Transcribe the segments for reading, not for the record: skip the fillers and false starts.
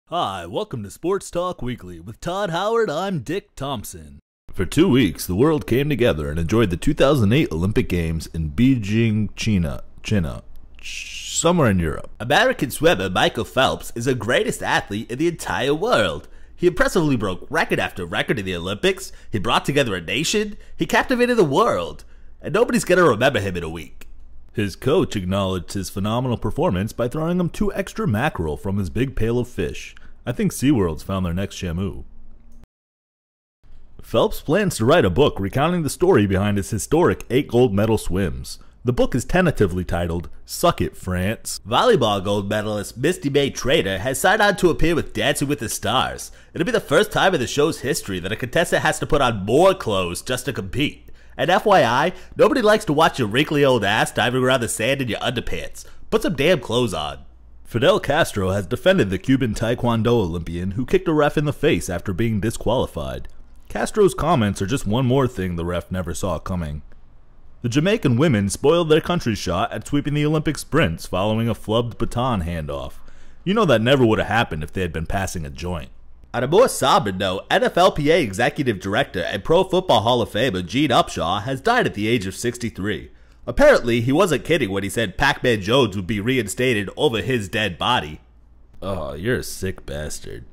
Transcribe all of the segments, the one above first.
Hi, welcome to Sports Talk Weekly. With Todd Howard, I'm Dick Thompson. For 2 weeks, the world came together and enjoyed the 2008 Olympic Games in Beijing, China, somewhere in Europe. American swimmer Michael Phelps is the greatest athlete in the entire world. He impressively broke record after record in the Olympics, he brought together a nation, he captivated the world, and nobody's gonna remember him in a week. His coach acknowledged his phenomenal performance by throwing him 2 extra mackerel from his big pail of fish. I think SeaWorld's found their next Shamu. Phelps plans to write a book recounting the story behind his historic 8 gold medal swims. The book is tentatively titled, Suck It, France. Volleyball gold medalist Misty May-Treanor has signed on to appear with Dancing with the Stars. It'll be the first time in the show's history that a contestant has to put on more clothes just to compete. And FYI, nobody likes to watch your wrinkly old ass diving around the sand in your underpants. Put some damn clothes on. Fidel Castro has defended the Cuban Taekwondo Olympian who kicked a ref in the face after being disqualified. Castro's comments are just one more thing the ref never saw coming. The Jamaican women spoiled their country's shot at sweeping the Olympic sprints following a flubbed baton handoff. You know that never would have happened if they had been passing a joint. On a more somber note, LPGA Executive Director and Pro Football Hall of Famer Gene Upshaw has died at the age of 63. Apparently, he wasn't kidding when he said Pac-Man Jones would be reinstated over his dead body. Oh, you're a sick bastard.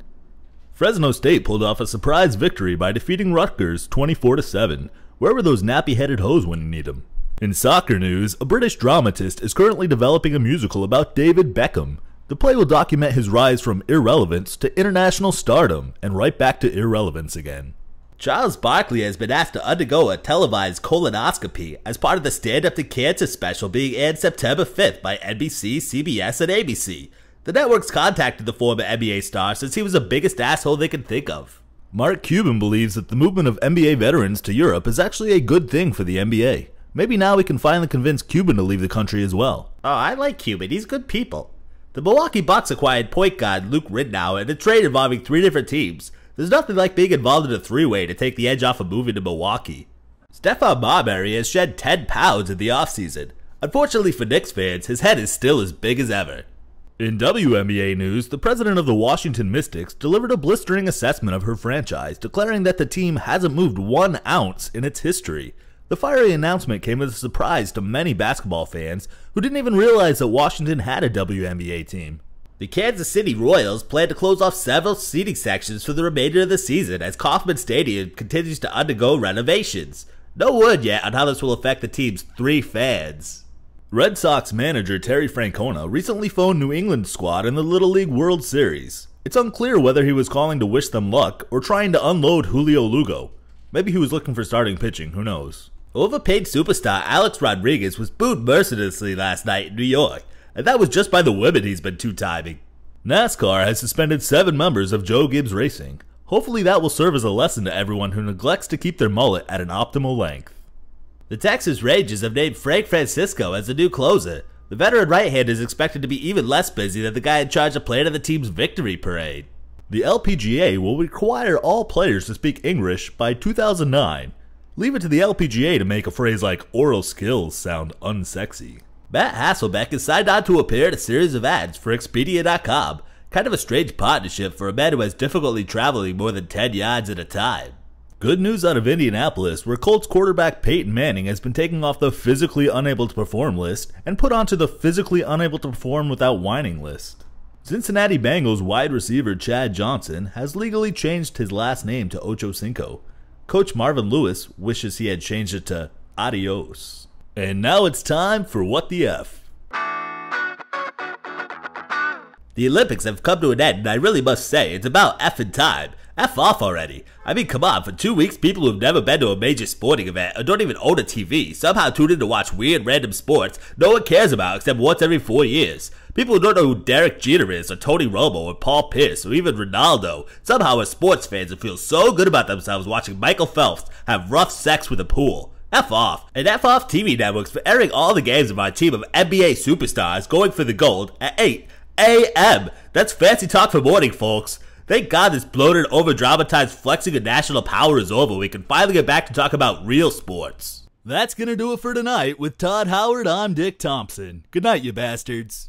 Fresno State pulled off a surprise victory by defeating Rutgers 24-7. Where were those nappy-headed hoes when you need them? In soccer news, a British dramatist is currently developing a musical about David Beckham. The play will document his rise from irrelevance to international stardom and right back to irrelevance again. Charles Barkley has been asked to undergo a televised colonoscopy as part of the Stand Up to Cancer special being aired September 5th by NBC, CBS, and ABC. The networks contacted the former NBA star since he was the biggest asshole they could think of. Mark Cuban believes that the movement of NBA veterans to Europe is actually a good thing for the NBA. Maybe now we can finally convince Cuban to leave the country as well. Oh, I like Cuban. He's good people. The Milwaukee Bucks acquired point guard Luke Ridnow in a trade involving 3 different teams. There's nothing like being involved in a 3-way to take the edge off of moving to Milwaukee. Stephon Marbury has shed 10 pounds in the offseason. Unfortunately for Knicks fans, his head is still as big as ever. In WNBA news, the president of the Washington Mystics delivered a blistering assessment of her franchise, declaring that the team hasn't moved 1 ounce in its history. The fiery announcement came as a surprise to many basketball fans who didn't even realize that Washington had a WNBA team. The Kansas City Royals plan to close off several seating sections for the remainder of the season as Kauffman Stadium continues to undergo renovations. No word yet on how this will affect the team's 3 fans. Red Sox manager Terry Francona recently phoned New England's squad in the Little League World Series. It's unclear whether he was calling to wish them luck or trying to unload Julio Lugo. Maybe he was looking for starting pitching, who knows. Overpaid superstar Alex Rodriguez was booed mercilessly last night in New York, and that was just by the women he's been 2-timing. Nascar has suspended 7 members of Joe Gibbs Racing. Hopefully that will serve as a lesson to everyone who neglects to keep their mullet at an optimal length. The Texas Rangers have named Frank Francisco as the new closer. The veteran right-hander is expected to be even less busy than the guy in charge of planning the team's victory parade. The LPGA will require all players to speak English by 2009. Leave it to the LPGA to make a phrase like oral skills sound unsexy. Matt Hasselbeck has signed on to appear in a series of ads for Expedia.com. Kind of a strange partnership for a man who has difficulty traveling more than 10 yards at a time. Good news out of Indianapolis, where Colts quarterback Peyton Manning has been taken off the physically unable to perform list and put onto the physically unable to perform without whining list. Cincinnati Bengals wide receiver Chad Johnson has legally changed his last name to Ocho Cinco. Coach Marvin Lewis wishes he had changed it to Adios. And now it's time for What the F. The Olympics have come to an end, and I really must say, it's about effing time. F off already. I mean, come on, for 2 weeks, people who've never been to a major sporting event or don't even own a TV somehow tune in to watch weird random sports no one cares about except once every 4 years. People who don't know who Derek Jeter is, or Tony Romo, or Paul Pierce, or even Ronaldo somehow are sports fans and feel so good about themselves watching Michael Phelps have rough sex with a pool. F off. And F off TV networks for airing all the games of our team of NBA superstars going for the gold at 8 a.m. That's fancy talk for morning, folks. Thank God this bloated, over-dramatized flexing of national power is over. We can finally get back to talk about real sports. That's gonna do it for tonight. With Todd Howard, I'm Dick Thompson. Good night, you bastards.